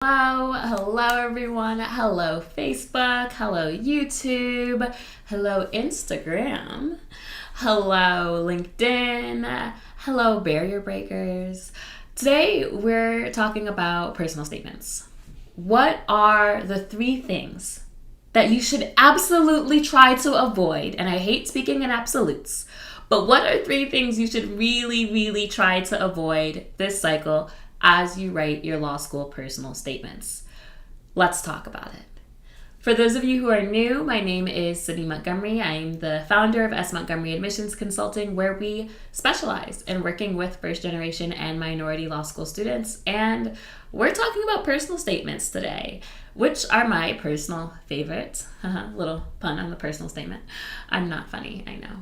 Hello everyone. Hello Facebook. Hello YouTube. Hello Instagram. Hello LinkedIn. Hello barrier breakers. Today we're talking about personal statements. What are the 3 things that you should absolutely try to avoid? And I hate speaking in absolutes, but what are 3 things you should really try to avoid this cycle as you write your law school personal statements? Let's talk about it. For those of you who are new, my name is Sydney Montgomery. I'm the founder of Montgomery Admissions Consulting, where we specialize in working with first-generation and minority law school students. And we're talking about personal statements today, which are my personal favorite. Little pun on the personal statement. I'm not funny, I know.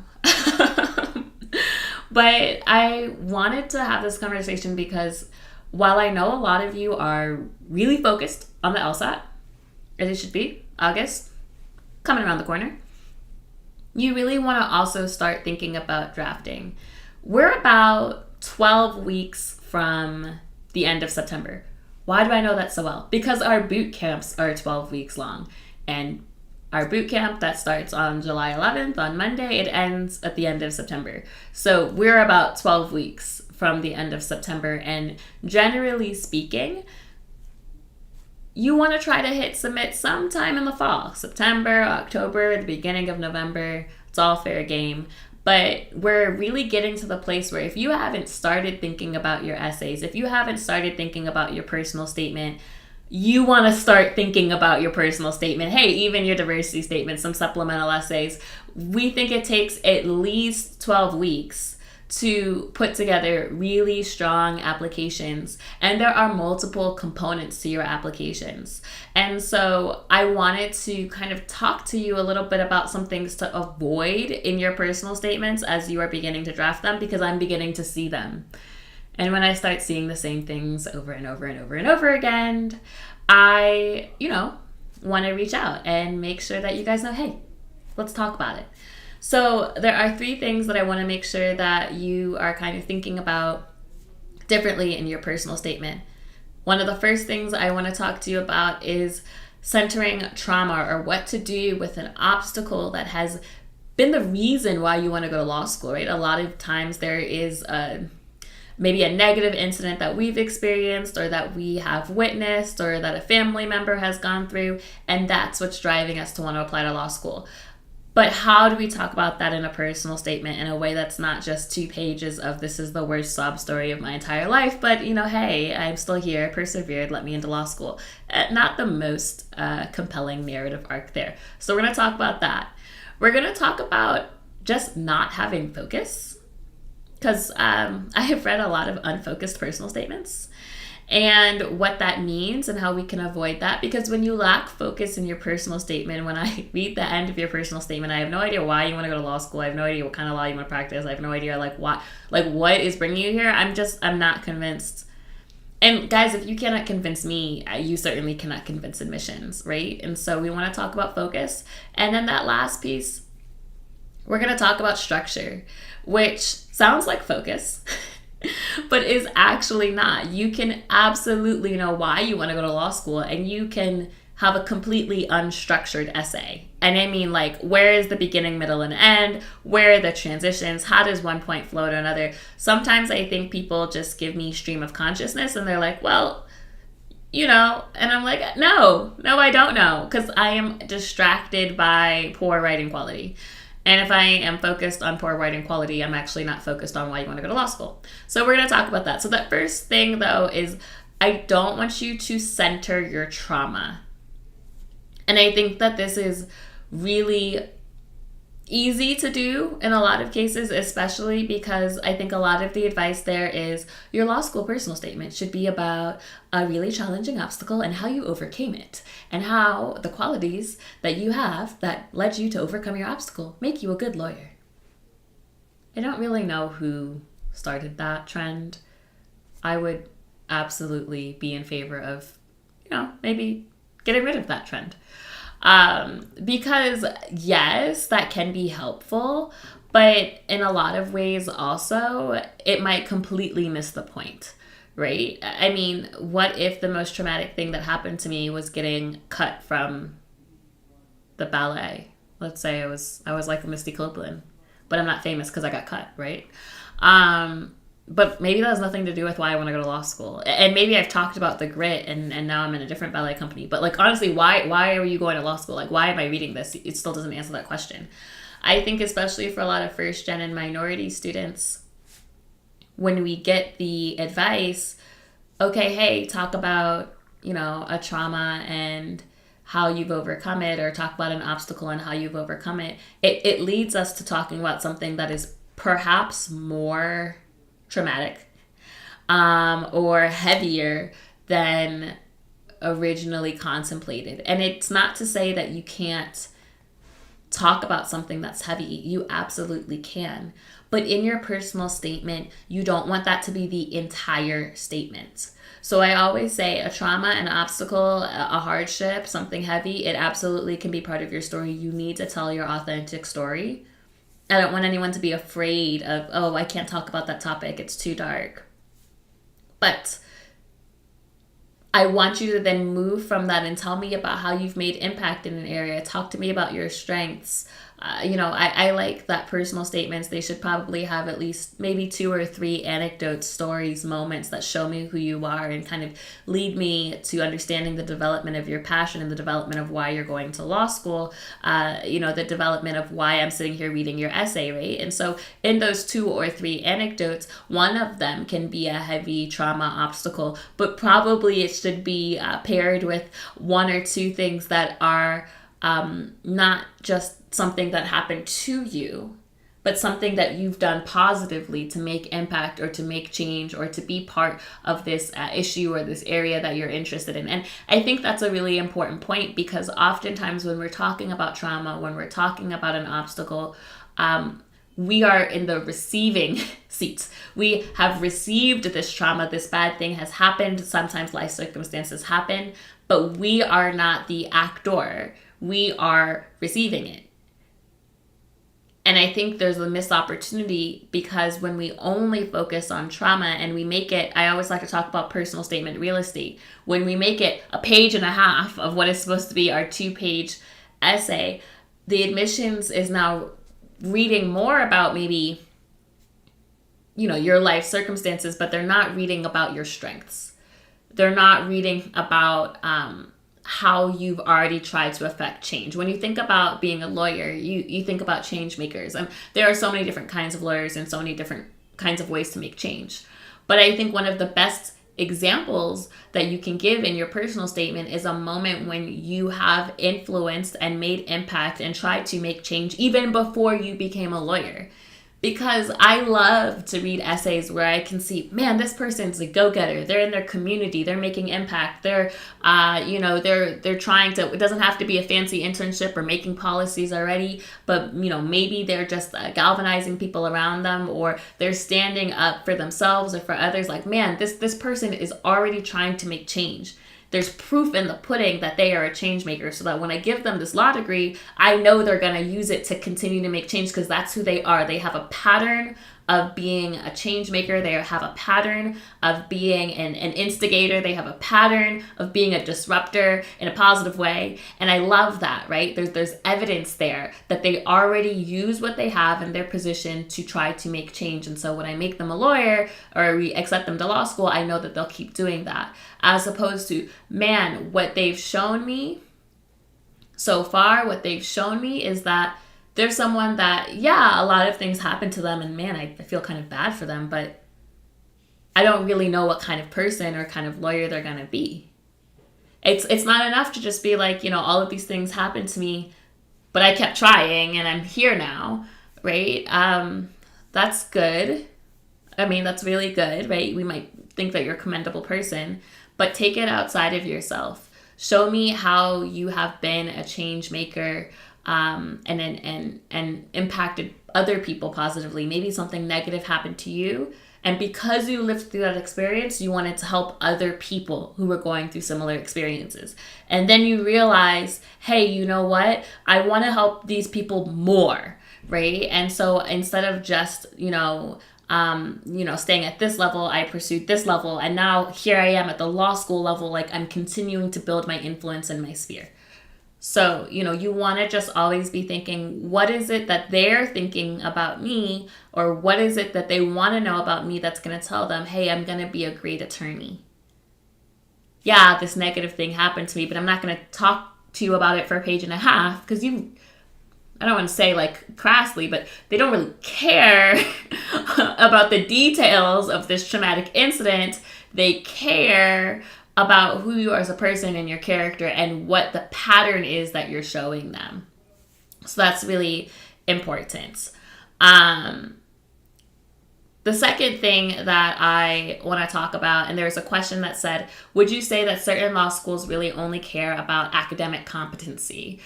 But I wanted to have this conversation because while I know a lot of you are really focused on the LSAT, as you should be, August, coming around the corner, you really want to also start thinking about drafting. We're about 12 weeks from the end of September. Why do I know that so well? Because our boot camps are 12 weeks long. And our boot camp that starts on July 11th, on Monday, it ends at the end of September. So we're about 12 weeks from the end of September, and generally speaking, you want to try to hit submit sometime in the fall. September, October, the beginning of November, it's all fair game. But we're really getting to the place where if you haven't started thinking about your essays, if you haven't started thinking about your personal statement, you want to start thinking about your personal statement. Hey, even your diversity statement, some supplemental essays. We think it takes at least 12 weeks to put together really strong applications, and there are multiple components to your applications. And so I wanted to kind of talk to you a little bit about some things to avoid in your personal statements as you are beginning to draft them, because I'm beginning to see them. And when I start seeing the same things over and over again, I, want to reach out and make sure that you guys know, hey, let's talk about it. So there are 3 things that I want to make sure that you are kind of thinking about differently in your personal statement. One of the first things I want to talk to you about is centering trauma, or what to do with an obstacle that has been the reason why you want to go to law school, right? A lot of times there is maybe a negative incident that we've experienced, or that we have witnessed, or that a family member has gone through, and that's what's driving us to want to apply to law school. But how do we talk about that in a personal statement in a way that's not just 2 pages of this is the worst sob story of my entire life, but, hey, I'm still here, persevered, let me into law school. Not the most compelling narrative arc there. So we're going to talk about that. We're going to talk about just not having focus, because I have read a lot of unfocused personal statements, and what that means and how we can avoid that. Because when you lack focus in your personal statement, when I read the end of your personal statement, I have no idea why you want to go to law school. I have no idea what kind of law you want to practice. I have no idea what is bringing you here. I'm not convinced. And guys, if you cannot convince me, you certainly cannot convince admissions, right? And so we want to talk about focus. And then that last piece, we're going to talk about structure, which sounds like focus, but is actually not. You can absolutely know why you want to go to law school, and you can have a completely unstructured essay. And I mean, where is the beginning, middle, and end? Where are the transitions? How does one point flow to another? Sometimes I think people just give me stream of consciousness, and they're like, well, and I'm like, no, I don't know, because I am distracted by poor writing quality. And if I am focused on poor writing quality, I'm actually not focused on why you want to go to law school. So we're going to talk about that. So the first thing, though, is I don't want you to center your trauma. And I think that this is really easy to do in a lot of cases, especially because I think a lot of the advice there is your law school personal statement should be about a really challenging obstacle and how you overcame it, and how the qualities that you have that led you to overcome your obstacle make you a good lawyer. I don't really know who started that trend. I would absolutely be in favor of, maybe getting rid of that trend. Because yes, that can be helpful, but in a lot of ways also, it might completely miss the point, right? I mean, what if the most traumatic thing that happened to me was getting cut from the ballet? Let's say I was like a Misty Copeland, but I'm not famous because I got cut, right? But maybe that has nothing to do with why I want to go to law school. And maybe I've talked about the grit and now I'm in a different ballet company. But like, honestly, why are you going to law school? Like, why am I reading this? It still doesn't answer that question. I think especially for a lot of first gen and minority students, when we get the advice, okay, hey, talk about, a trauma and how you've overcome it, or talk about an obstacle and how you've overcome it, it leads us to talking about something that is perhaps more traumatic or heavier than originally contemplated. And it's not to say that you can't talk about something that's heavy. You absolutely can. But in your personal statement, you don't want that to be the entire statement. So I always say a trauma, an obstacle, a hardship, something heavy, it absolutely can be part of your story. You need to tell your authentic story. I don't want anyone to be afraid of, oh, I can't talk about that topic, it's too dark. But I want you to then move from that and tell me about how you've made impact in an area. Talk to me about your strengths. I like that personal statements, they should probably have at least maybe 2 or 3 anecdotes, stories, moments that show me who you are and kind of lead me to understanding the development of your passion and the development of why you're going to law school, the development of why I'm sitting here reading your essay, right? And so in those 2 or 3 anecdotes, one of them can be a heavy trauma obstacle, but probably it should be paired with 1 or 2 things that are not just something that happened to you, but something that you've done positively to make impact or to make change or to be part of this issue or this area that you're interested in. And I think that's a really important point, because oftentimes when we're talking about trauma, when we're talking about an obstacle, we are in the receiving seat. We have received this trauma, this bad thing has happened, sometimes life circumstances happen, but we are not the actor. We are receiving it. And I think there's a missed opportunity, because when we only focus on trauma and we make it, I always like to talk about personal statement real estate. When we make it a page and a half of what is supposed to be our 2-page essay, the admissions is now reading more about maybe, your life circumstances, but they're not reading about your strengths. They're not reading about how you've already tried to affect change. When you think about being a lawyer, you think about change makers. And there are so many different kinds of lawyers and so many different kinds of ways to make change. But I think one of the best examples that you can give in your personal statement is a moment when you have influenced and made impact and tried to make change even before you became a lawyer. Because I love to read essays where I can see, man, this person's a go-getter. They're in their community. They're making impact. They're trying to, it doesn't have to be a fancy internship or making policies already, but, maybe they're just galvanizing people around them, or they're standing up for themselves or for others. Like, man, this person is already trying to make change. There's proof in the pudding that they are a change maker, so that when I give them this law degree, I know they're going to use it to continue to make change, because that's who they are. They have a pattern of being a change maker. They have a pattern of being an instigator. They have a pattern of being a disruptor in a positive way. And I love that, right? There's evidence there that they already use what they have in their position to try to make change. And so when I make them a lawyer or we accept them to law school, I know that they'll keep doing that. As opposed to, man, what they've shown me so far, what they've shown me is that there's someone that, yeah, a lot of things happen to them, and man, I feel kind of bad for them, but I don't really know what kind of person or kind of lawyer they're going to be. It's not enough to just be like, all of these things happened to me, but I kept trying and I'm here now, right? That's good. I mean, that's really good, right? We might think that you're a commendable person, but take it outside of yourself. Show me how you have been a change maker, and impacted other people positively. Maybe something negative happened to you, and because you lived through that experience, you wanted to help other people who were going through similar experiences. And then you realize, hey, you know what? I want to help these people more, right? And so instead of just, staying at this level, I pursued this level, and now here I am at the law school level, like I'm continuing to build my influence in my sphere. So, you want to just always be thinking, what is it that they're thinking about me, or what is it that they want to know about me that's going to tell them, hey, I'm going to be a great attorney. Yeah, this negative thing happened to me, but I'm not going to talk to you about it for a page and a half, because I don't want to say like crassly, but they don't really care about the details of this traumatic incident. They care about who you are as a person and your character and what the pattern is that you're showing them. So that's really important. The second thing that I want to talk about, and there's a question that said, would you say that certain law schools really only care about academic competency?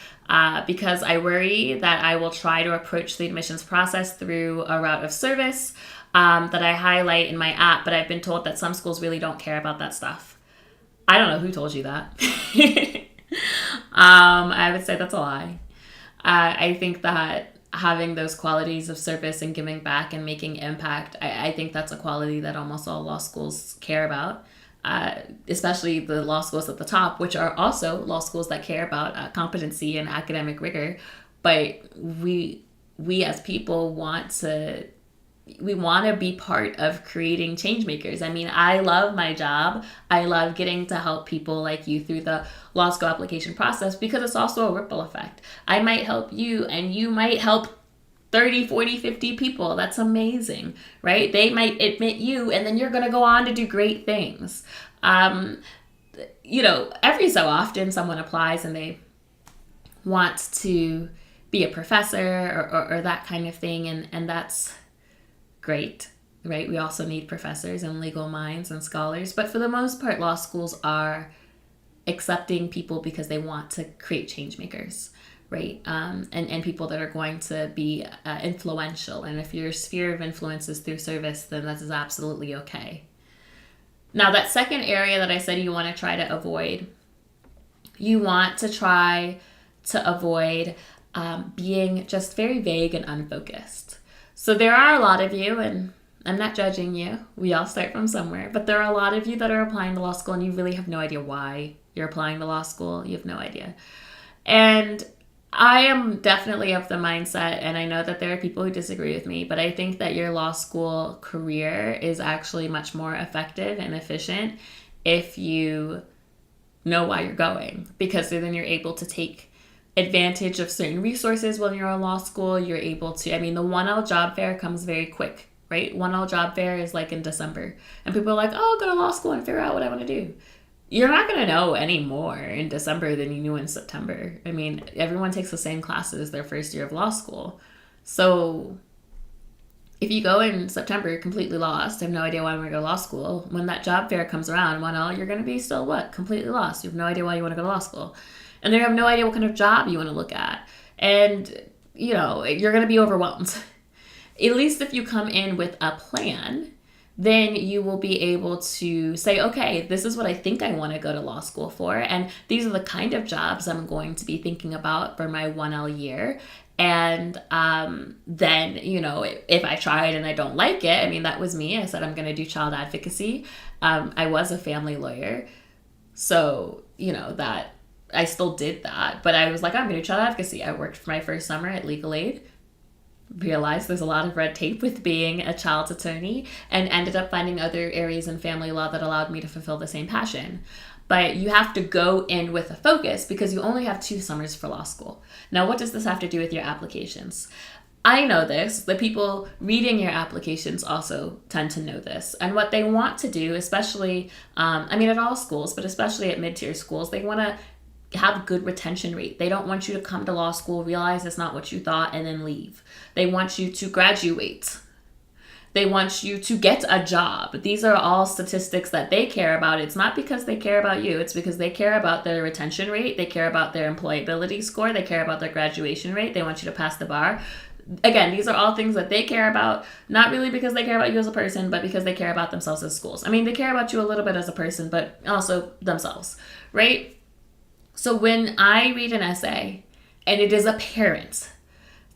Because I worry that I will try to approach the admissions process through a route of service that I highlight in my app, but I've been told that some schools really don't care about that stuff. I don't know who told you that. I would say that's a lie. I think that having those qualities of service and giving back and making impact, I think that's a quality that almost all law schools care about, especially the law schools at the top, which are also law schools that care about competency and academic rigor. But we as people want to be part of creating change makers. I mean, I love my job. I love getting to help people like you through the law school application process, because it's also a ripple effect. I might help you and you might help 30, 40, 50 people. That's amazing, right? They might admit you and then you're going to go on to do great things. Every so often someone applies and they want to be a professor or that kind of thing. And that's great, right? We also need professors and legal minds and scholars. But for the most part, law schools are accepting people because they want to create change makers, right? And people that are going to be influential. And if your sphere of influence is through service, then that is absolutely okay. Now, that second area that I said you want to try to avoid, you want to try to avoid being just very vague and unfocused. So there are a lot of you, and I'm not judging you. We all start from somewhere. But there are a lot of you that are applying to law school and you really have no idea why you're applying to law school. You have no idea. And I am definitely of the mindset, and I know that there are people who disagree with me, but I think that your law school career is actually much more effective and efficient if you know why you're going, because then you're able to take advantage of certain resources when you're in law school. You're able to, the 1L job fair comes very quick, right? 1L job fair is like in December, and people are like, oh, go to law school and figure out what I want to do. You're not going to know any more in December than you knew in September. Everyone takes the same classes their first year of law school. So if you go in September completely lost, have no idea why I'm going to go to law school, when that job fair comes around, 1L, you're going to be still what? Completely lost. You have no idea why you want to go to law school. And they have no idea what kind of job you want to look at. And, you're going to be overwhelmed. At least if you come in with a plan, then you will be able to say, okay, this is what I think I want to go to law school for. And these are the kind of jobs I'm going to be thinking about for my 1L year. And then, if I tried and I don't like it, that was me. I said, I'm going to do child advocacy. I was a family lawyer. So, that I still did that. But I was like, I'm going to do child advocacy. I worked for my first summer at Legal Aid. Realized there's a lot of red tape with being a child's attorney, and ended up finding other areas in family law that allowed me to fulfill the same passion. But you have to go in with a focus, because you only have 2 summers for law school. Now, what does this have to do with your applications? I know this. The people reading your applications also tend to know this. And what they want to do, especially, at all schools, but especially at mid-tier schools, they want to have good retention rate. They don't want you to come to law school, realize it's not what you thought, and then leave. They want you to graduate. They want you to get a job. These are all statistics that they care about. It's not because they care about you. It's because they care about their retention rate. They care about their employability score. They care about their graduation rate. They want you to pass the bar. Again, these are all things that they care about, not really because they care about you as a person, but because they care about themselves as schools. They care about you a little bit as a person, but also themselves, right? So when I read an essay and it is apparent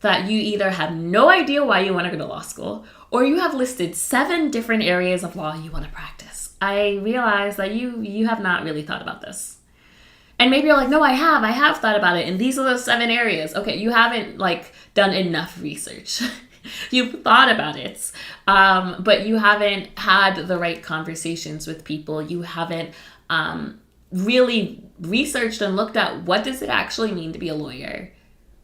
that you either have no idea why you want to go to law school, or you have listed 7 different areas of law you want to practice. I realize that you have not really thought about this. And maybe you're like, no, I have thought about it, and these are the 7 areas. Okay, you haven't done enough research. You've thought about it, but you haven't had the right conversations with people. You haven't really researched and looked at, what does it actually mean to be a lawyer?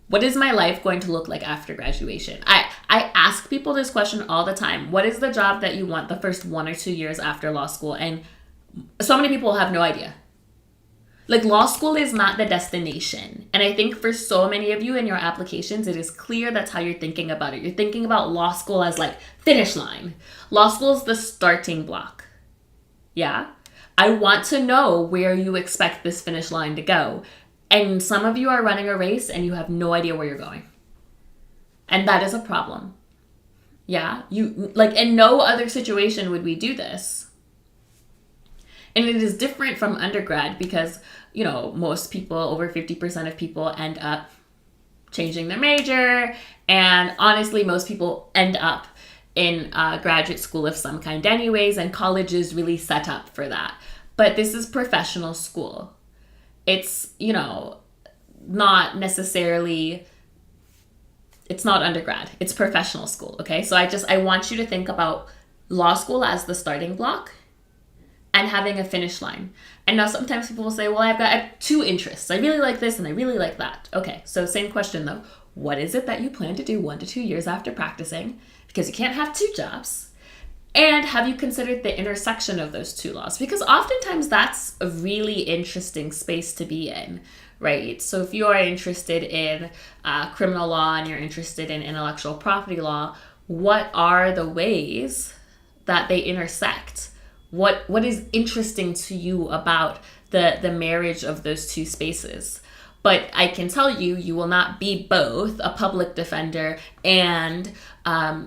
What is my life going to look like after graduation? I ask people this question all the time. What is the job that you want the first 1 or 2 years after law school? And so many people have no idea. Law school is not the destination. And I think for so many of you in your applications, it is clear that's how you're thinking about it. You're thinking about law school as finish line. Law school is the starting block. Yeah? I want to know where you expect this finish line to go. And some of you are running a race and you have no idea where you're going. And that is a problem. Yeah? In no other situation would we do this. And it is different from undergrad because, most people, over 50% of people end up changing their major. And honestly, most people end up in graduate school of some kind anyways, and college is really set up for that. But this is professional school. It's, not necessarily, it's not undergrad. It's professional school, okay? So I want you to think about law school as the starting block and having a finish line. And now sometimes people will say, well, I have 2 interests. I really like this and I really like that. Okay, so same question though. What is it that you plan to do 1 to 2 years after practicing? Because you can't have 2 jobs. And have you considered the intersection of those 2 laws? Because oftentimes that's a really interesting space to be in, right? So if you are interested in criminal law and you're interested in intellectual property law, what are the ways that they intersect? What is interesting to you about the marriage of those 2 spaces? But I can tell you, you will not be both a public defender and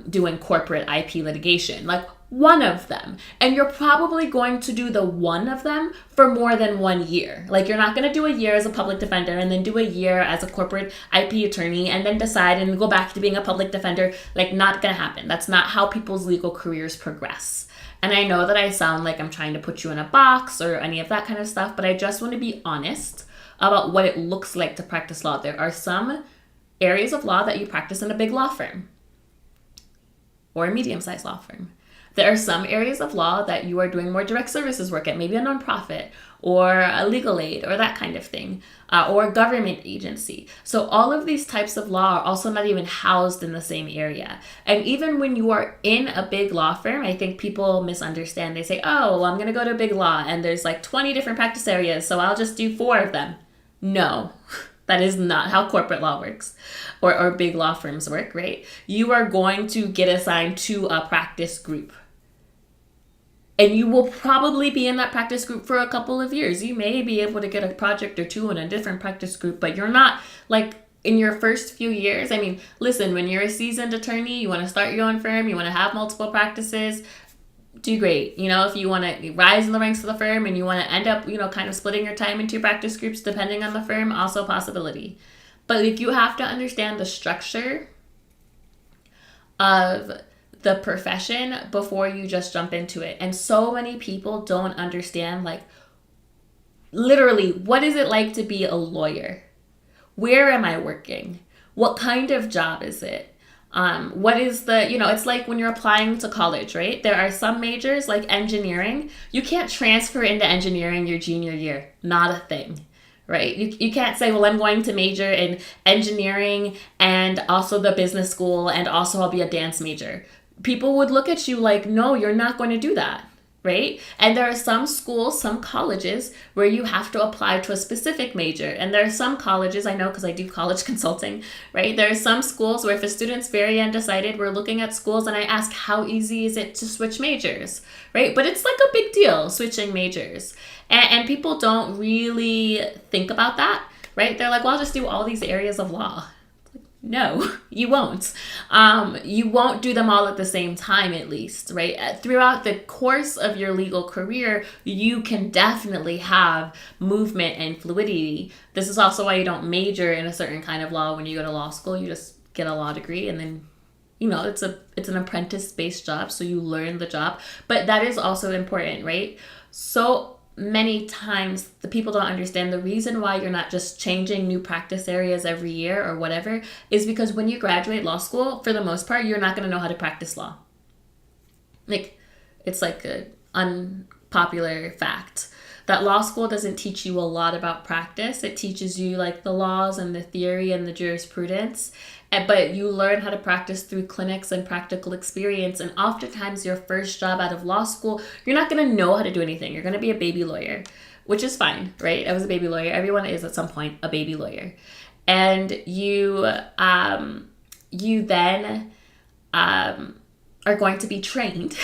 doing corporate IP litigation. One of them. And you're probably going to do the one of them for more than 1 year. You're not going to do a year as a public defender and then do a year as a corporate IP attorney and then decide and go back to being a public defender. Not going to happen. That's not how people's legal careers progress. And I know that I sound like I'm trying to put you in a box or any of that kind of stuff, but I just want to be honest about what it looks like to practice law. There are some areas of law that you practice in a big law firm or a medium-sized law firm. There are some areas of law that you are doing more direct services work at, maybe a nonprofit or a legal aid or that kind of thing, or a government agency. So all of these types of law are also not even housed in the same area. And even when you are in a big law firm, I think people misunderstand. They say, oh, well, I'm going to go to a big law and there's 20 different practice areas, so I'll just do 4 of them. No. That is not how corporate law works or big law firms work, right? You are going to get assigned to a practice group. And you will probably be in that practice group for a couple of years. You may be able to get a project or 2 in a different practice group, but you're not in your first few years. I mean, listen, when you're a seasoned attorney, you want to start your own firm, you want to have multiple practices, do great. If you want to rise in the ranks of the firm and you want to end up, kind of splitting your time into practice groups depending on the firm, also a possibility. But you have to understand the structure of the profession before you just jump into it. And so many people don't understand, literally, what is it like to be a lawyer? Where am I working? What kind of job is it? What is it's like when you're applying to college, right? There are some majors like engineering. You can't transfer into engineering your junior year. Not a thing, right? You can't say, well, I'm going to major in engineering and also the business school and also I'll be a dance major. People would look at you like, no, you're not going to do that, right? And there are some schools, some colleges where you have to apply to a specific major. And there are some colleges, I know because I do college consulting, right? There are some schools where if a student's very undecided, we're looking at schools and I ask, how easy is it to switch majors, right? But it's a big deal, switching majors. And people don't really think about that, right? They're like, well, I'll just do all these areas of law. No, you won't. You won't do them all at the same time, at least, right? Throughout the course of your legal career, you can definitely have movement and fluidity. This is also why you don't major in a certain kind of law when you go to law school. You just get a law degree, and then, it's an apprentice-based job, so you learn the job. But that is also important, right? So many times the people don't understand the reason why you're not just changing new practice areas every year or whatever is because when you graduate law school, for the most part, you're not going to know how to practice law. Like, it's like an unpopular fact that law school doesn't teach you a lot about practice. It teaches you like the laws and the theory and the jurisprudence, but you learn how to practice through clinics and practical experience. And oftentimes your first job out of law school, you're not going to know how to do anything. You're going to be a baby lawyer, which is fine, right? I was a baby lawyer. Everyone is at some point a baby lawyer. And you then are going to be trained.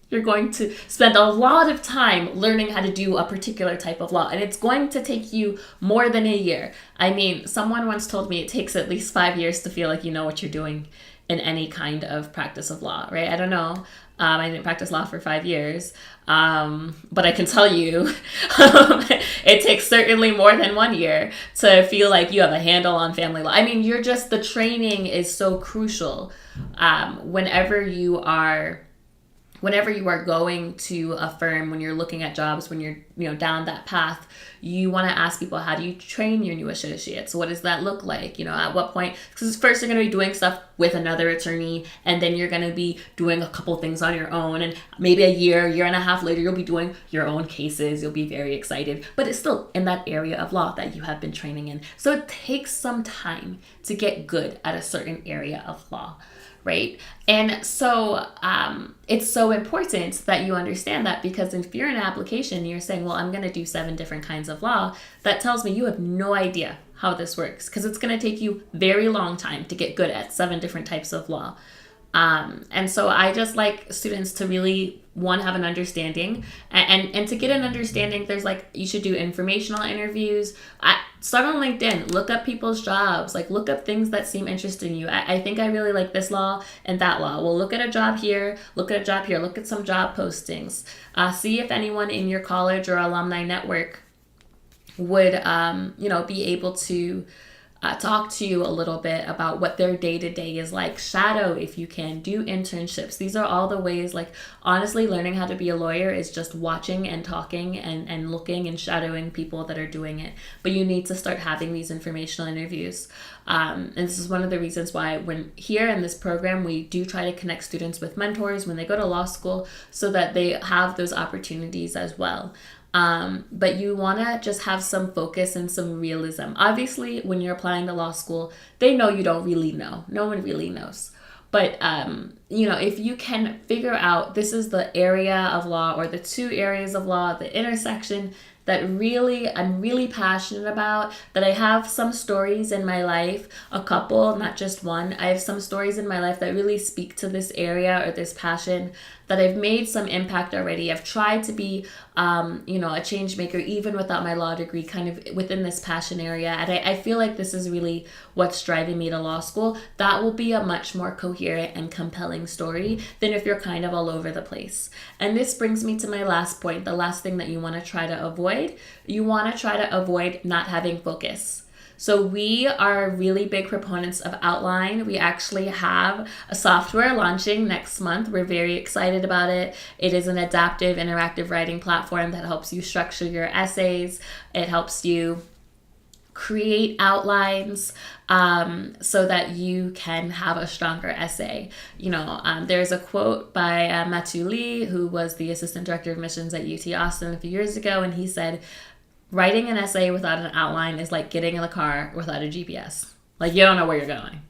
You're going to spend a lot of time learning how to do a particular type of law, and it's going to take you more than a year. I mean, someone once told me it takes at least 5 years to feel like you know what you're doing in any kind of practice of law, right? I don't know. I didn't practice law for 5 years, but I can tell you it takes certainly more than 1 year to feel like you have a handle on family law. I mean, the training is so crucial whenever you are going to a firm, when you're looking at jobs, when you're down that path, you want to ask people, how do you train your new associates? What does that look like? At what point? Because first you're going to be doing stuff with another attorney, and then you're going to be doing a couple things on your own, and maybe a year and a half later, you'll be doing your own cases. You'll be very excited, but it's still in that area of law that you have been training in. So it takes some time to get good at a certain area of law. Right? And so it's so important that you understand that, because if you're in an application, you're saying, well, I'm going to do 7 different kinds of law. That tells me you have no idea how this works, because it's going to take you very long time to get good at 7 different types of law. And so I just like students to really, have an understanding, and to get an understanding, there's you should do informational interviews. Start on LinkedIn, look up people's jobs, look up things that seem interesting to you. I think I really like this law and that law. Well, look at a job here, look at a job here, look at some job postings. See if anyone in your college or alumni network would, be able to talk to you a little bit about what their day-to-day is like. Shadow if you can, do internships. These are all the ways, honestly, learning how to be a lawyer is just watching and talking and looking and shadowing people that are doing it. But you need to start having these informational interviews. And this is one of the reasons why when here in this program, we do try to connect students with mentors when they go to law school, so that they have those opportunities as well. But you want to just have some focus and some realism. Obviously, when you're applying to law school, they know you don't really know. No one really knows. But, if you can figure out this is the area of law or the 2 areas of law, the intersection that I'm really passionate about, that I have some stories in my life, a couple, not just one. I have some stories in my life that really speak to this area or this passion, that I've made some impact already. I've tried to be, a change maker, even without my law degree, kind of within this passion area. And I feel like this is really what's driving me to law school. That will be a much more coherent and compelling story than if you're kind of all over the place. And this brings me to my last point, the last thing that you want to try to avoid. You want to try to avoid not having focus. So we are really big proponents of Outline. We actually have a software launching next month. We're very excited about it. It is an adaptive, interactive writing platform that helps you structure your essays. It helps you create outlines so that you can have a stronger essay. There's a quote by Matthew Lee, who was the assistant director of admissions at UT Austin a few years ago, and he said, writing an essay without an outline is like getting in the car without a GPS. You don't know where you're going,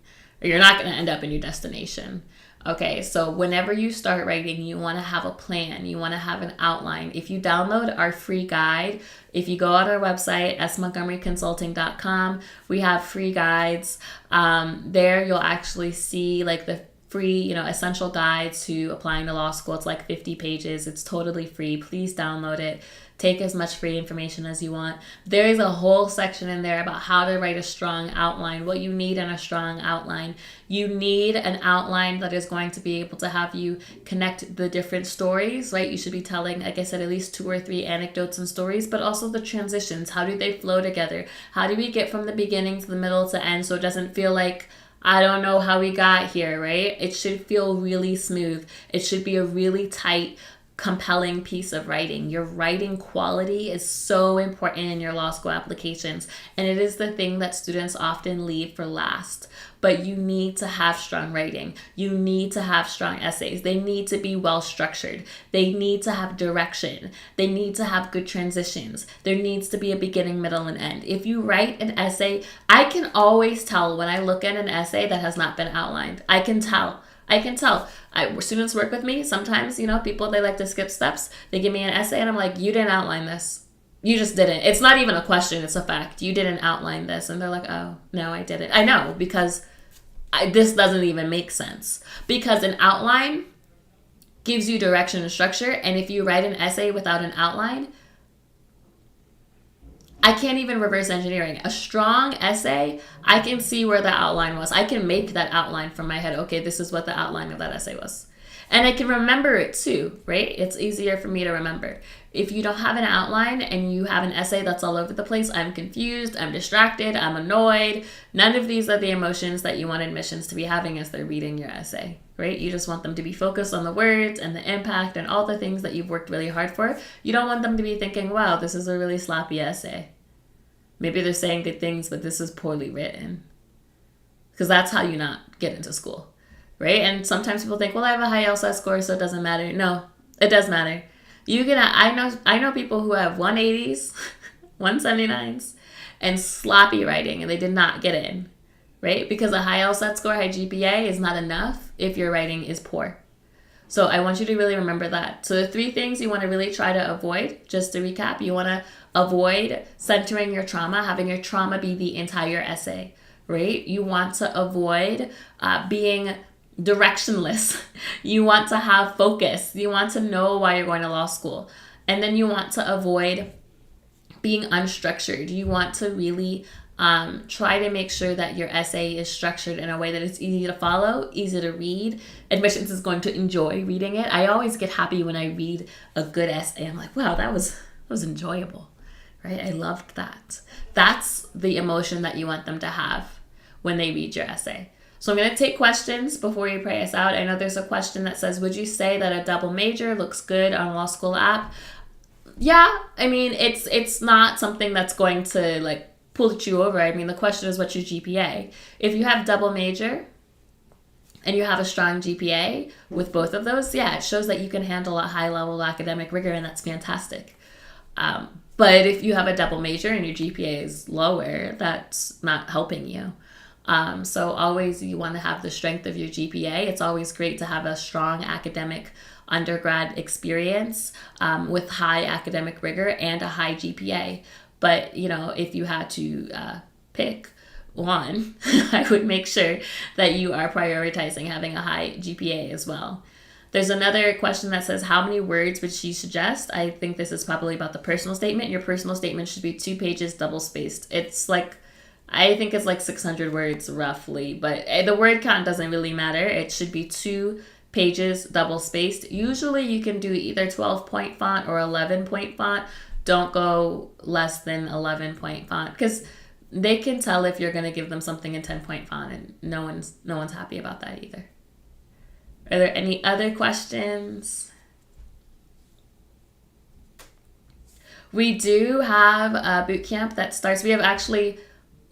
or you're not going to end up in your destination. Okay, so whenever you start writing, you want to have a plan. You want to have an outline. If you download our free guide, if you go on our website, montgomeryconsulting.com, we have free guides. There you'll actually see the free, essential guide to applying to law school. It's 50 pages. It's totally free. Please download it. Take as much free information as you want. There is a whole section in there about how to write a strong outline, what you need in a strong outline. You need an outline that is going to be able to have you connect the different stories, right? You should be telling, like I said, at least 2 or 3 anecdotes and stories, but also the transitions. How do they flow together? How do we get from the beginning to the middle to end so it doesn't feel like I don't know how we got here, right? It should feel really smooth. It should be a really tight, compelling piece of writing. Your writing quality is so important in your law school applications, and it is the thing that students often leave for last. But you need to have strong writing. You need to have strong essays. They need to be well structured. They need to have direction. They need to have good transitions. There needs to be a beginning, middle, and end. If you write an essay, I can always tell when I look at an essay that has not been outlined. I can tell. Students work with me. Sometimes, people, they like to skip steps. They give me an essay and I'm like, you didn't outline this. You just didn't. It's not even a question. It's a fact. You didn't outline this. And they're like, oh, no, I didn't. I know, because this doesn't even make sense. Because an outline gives you direction and structure. And if you write an essay without an outline, I can't even reverse engineering. A strong essay, I can see where the outline was. I can make that outline from my head. Okay, this is what the outline of that essay was. And I can remember it too, right? It's easier for me to remember. If you don't have an outline and you have an essay that's all over the place, I'm confused, I'm distracted, I'm annoyed. None of these are the emotions that you want admissions to be having as they're reading your essay, right? You just want them to be focused on the words and the impact and all the things that you've worked really hard for. You don't want them to be thinking, wow, this is a really sloppy essay. Maybe they're saying good things, but this is poorly written. Because that's how you not get into school. Right? And sometimes people think, well, I have a high LSAT score, so it doesn't matter. No, it does matter. I know people who have 180s, 179s, and sloppy writing, and they did not get in, right? Because a high LSAT score, high GPA is not enough if your writing is poor. So I want you to really remember that. So the 3 things you want to really try to avoid, just to recap, you want to avoid centering your trauma, having your trauma be the entire essay, right? You want to avoid being directionless. You want to have focus. You want to know why you're going to law school. And then you want to avoid being unstructured. You want to really try to make sure that your essay is structured in a way that it's easy to follow, easy to read. Admissions is going to enjoy reading it. I always get happy when I read a good essay. I'm like, wow, that was enjoyable, right? I loved that. That's the emotion that you want them to have when they read your essay. So I'm going to take questions before you pray us out. I know there's a question that says, would you say that a double major looks good on a law school app? Yeah, I mean, it's not something that's going to like pull you over. I mean, the question is, what's your GPA? If you have double major and you have a strong GPA with both of those, yeah, it shows that you can handle a high level academic rigor, and that's fantastic. But if you have a double major and your GPA is lower, that's not helping you. So always you want to have the strength of your GPA. It's always great to have a strong academic undergrad experience with high academic rigor and a high GPA. But, if you had to pick one, I would make sure that you are prioritizing having a high GPA as well. There's another question that says, how many words would she suggest? I think this is probably about the personal statement. Your personal statement should be 2 pages, double spaced. I think it's like 600 words roughly, but the word count doesn't really matter. It should be 2 pages, double spaced. Usually you can do either 12-point font or 11-point font. Don't go less than 11-point font, because they can tell if you're going to give them something in 10-point font, and no one's happy about that either. Are there any other questions? We do have a boot camp that starts. We have actually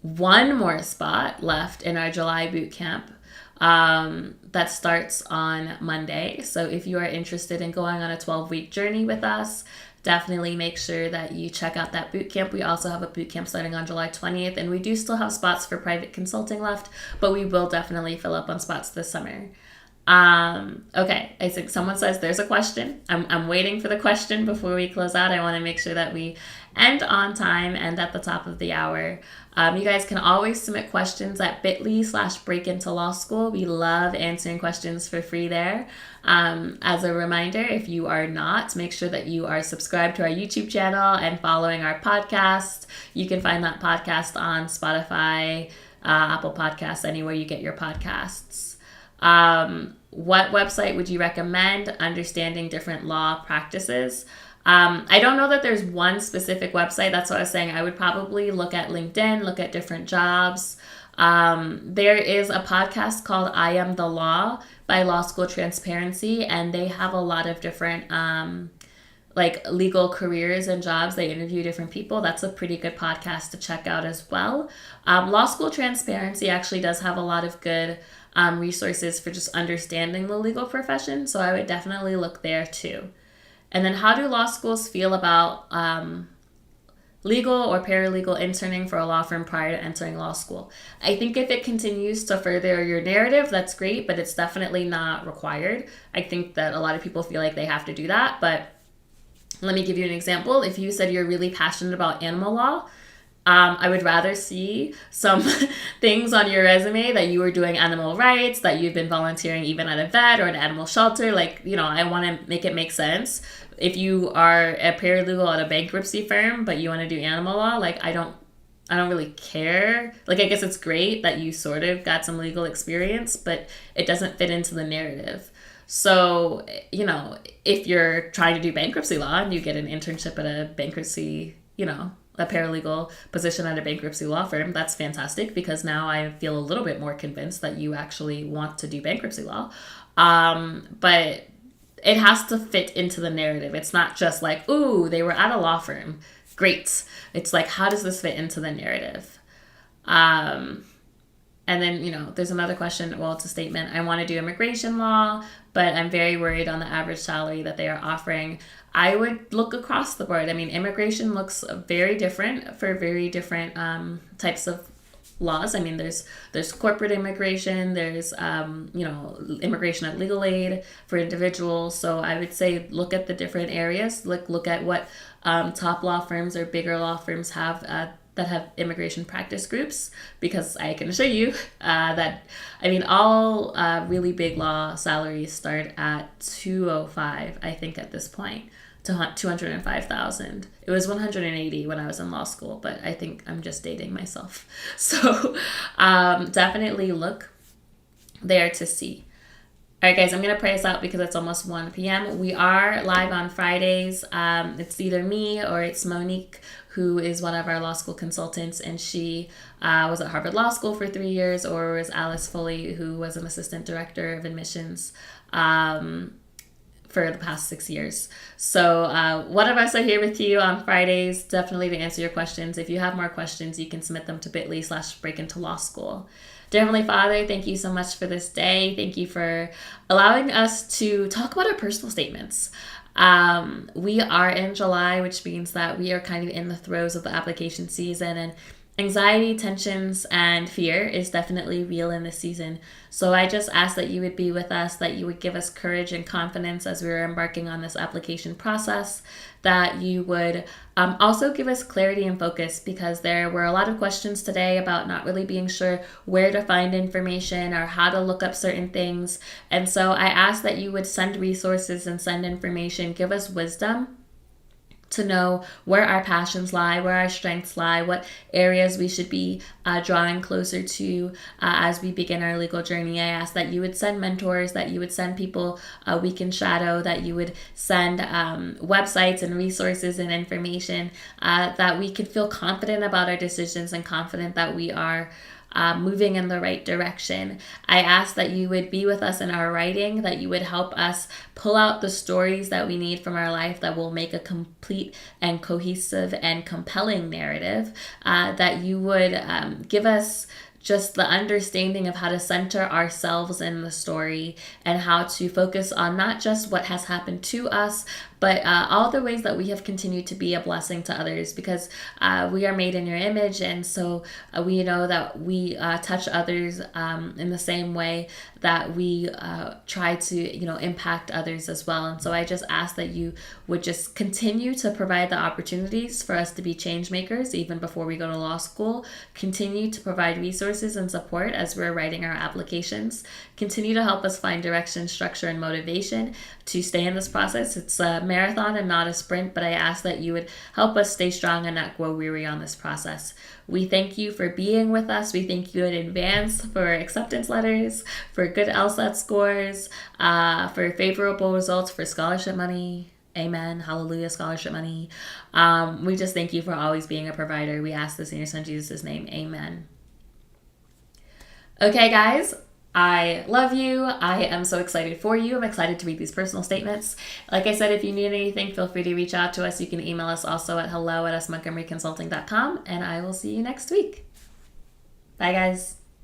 one more spot left in our July boot camp that starts on Monday. So if you are interested in going on a 12-week journey with us, definitely make sure that you check out that boot camp. We also have a boot camp starting on July 20th, and we do still have spots for private consulting left, but we will definitely fill up on spots this summer. Okay, I think someone says there's a question. I'm waiting for the question before we close out. I want to make sure that we end on time and at the top of the hour. You guys can always submit questions at bit.ly/breakintolawschool. We love answering questions for free there. As a reminder, if you are not, make sure that you are subscribed to our YouTube channel and following our podcast. You can find that podcast on Spotify, Apple Podcasts, anywhere you get your podcasts. What website would you recommend? Understanding different law practices. I don't know that there's one specific website. That's what I was saying. I would probably look at LinkedIn, look at different jobs. There is a podcast called I Am the Law by Law School Transparency, and they have a lot of different like legal careers and jobs. They interview different people. That's a pretty good podcast to check out as well. Law School Transparency actually does have a lot of good resources for just understanding the legal profession, so I would definitely look there too. And then how do law schools feel about legal or paralegal interning for a law firm prior to entering law school? I think if it continues to further your narrative, that's great, but it's definitely not required. I think that a lot of people feel like they have to do that, but let me give you an example. If you said you're really passionate about animal law, I would rather see some things on your resume that you were doing animal rights, that you've been volunteering even at a vet or an animal shelter. Like, I want to make it make sense. If you are a paralegal at a bankruptcy firm, but you want to do animal law, like, I don't really care. Like, I guess it's great that you sort of got some legal experience, but it doesn't fit into the narrative. So, if you're trying to do bankruptcy law and you get an internship at a bankruptcy, a paralegal position at a bankruptcy law firm, that's fantastic, because now I feel a little bit more convinced that you actually want to do bankruptcy law. But it has to fit into the narrative. It's not just like, ooh, they were at a law firm. Great. It's like, how does this fit into the narrative? And then, there's another question. Well, it's a statement. I want to do immigration law, but I'm very worried on the average salary that they are offering. I would look across the board. I mean, immigration looks very different for very different types of laws. I mean, there's corporate immigration, there's immigration at legal aid for individuals. So I would say look at the different areas. Look at what top law firms or bigger law firms have that have immigration practice groups, because I can assure you that, all really big law salaries start at $205, I think, at this point, to $205,000. It was $180 when I was in law school, but I think I'm just dating myself. So definitely look there to see. All right, guys, I'm going to pray us out because it's almost 1 p.m. We are live on Fridays. It's either me or it's Monique, who is one of our law school consultants, and she was at Harvard Law School for 3 years, or was Alice Foley, who was an assistant director of admissions for the past 6 years. So one of us are here with you on Fridays, definitely to answer your questions. If you have more questions, you can submit them to bit.ly/breakinto-law-school. Dear Heavenly Father, thank you so much for this day. Thank you for allowing us to talk about our personal statements. We are in July, which means that we are kind of in the throes of the application season, and anxiety, tensions, and fear is definitely real in this season. So I just ask that you would be with us, that you would give us courage and confidence as we are embarking on this application process, that you would also give us clarity and focus, because there were a lot of questions today about not really being sure where to find information or how to look up certain things. And so I ask that you would send resources and send information, give us wisdom to know where our passions lie, where our strengths lie, what areas we should be drawing closer to as we begin our legal journey. I ask that you would send mentors, that you would send people we can shadow, that you would send websites and resources and information that we could feel confident about our decisions and confident that we are moving in the right direction. I ask that you would be with us in our writing, that you would help us pull out the stories that we need from our life that will make a complete and cohesive and compelling narrative, that you would give us just the understanding of how to center ourselves in the story and how to focus on not just what has happened to us, but all the ways that we have continued to be a blessing to others, because we are made in your image, and so we know that we touch others in the same way that we try to impact others as well. And so I just ask that you would just continue to provide the opportunities for us to be change makers even before we go to law school. Continue to provide resources and support as we're writing our applications. Continue to help us find direction, structure, and motivation to stay in this process. It's a marathon and not a sprint, but I ask that you would help us stay strong and not grow weary on this process. We thank you for being with us. We thank you in advance for acceptance letters, for good LSAT scores, for favorable results, for scholarship money. Amen. Hallelujah, scholarship money. We just thank you for always being a provider. We ask this in your son Jesus' name. Amen. Okay, guys, I love you. I am so excited for you. I'm excited to read these personal statements. Like I said, if you need anything, feel free to reach out to us. You can email us also at hello@usmontgomeryconsulting.com, and I will see you next week. Bye, guys.